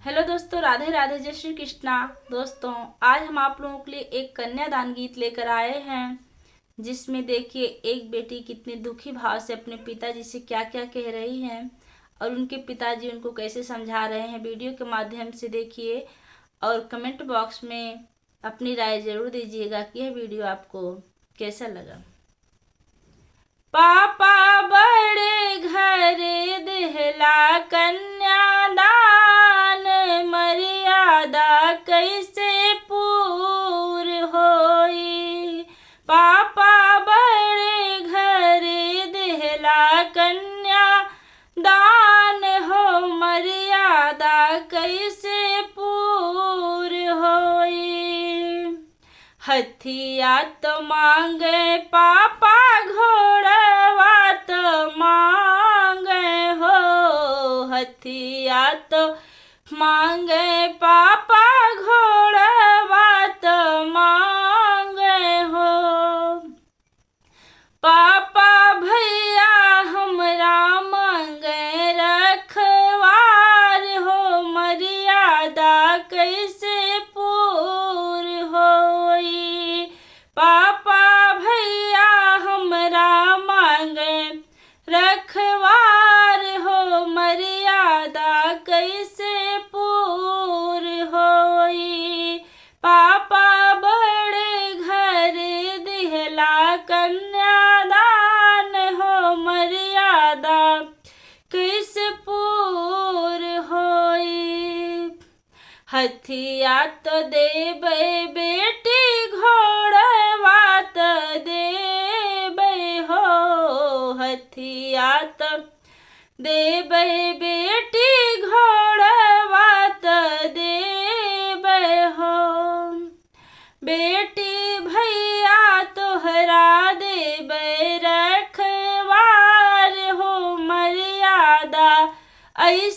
Hello दोस्तों, राधे राधे, जय श्री कृष्णा। दोस्तों, आज हम आप लोगों के लिए एक कन्यादान गीत लेकर आए हैं, जिसमें देखिए एक बेटी कितने दुखी भाव से अपने पिताजी से क्या क्या कह रही हैं और उनके पिताजी उनको कैसे समझा रहे हैं। वीडियो के माध्यम से देखिए और कमेंट बॉक्स में अपनी राय जरूर दीजिएगा कि यह वीडियो आपको कैसा लगा। पापा बड़े घरे देहला कन्यादान, मर्यादा कैसे पूर होई। पापा बड़े घरे देहला कन्यादान हो, मर्यादा कैसे पूर होई। हथिया तो मांगे पापा, घोड़वा तो मांगे हो। हथिया तो मांगे पापा, घोड़वा तो मांगे हो। पापा भैया हमरा मांगे रखवार हो, मर्यादा कैसे पूर होई। पापा भैया हमरा मांगे रखवार हो, मर्यादा कैसे पूर होई। पापा बड़े घरे दिहला कन्यादान हो, मर्यादा कैसे पूर होई। हथिया तो देबे बेटी, घोड़वा तो देबे हो। हथिया तो देबे बेटी, घोड़वा तो देबे हो। बेटी भैया तोहरा देबे रखवार हो, मर्यादा ऐसे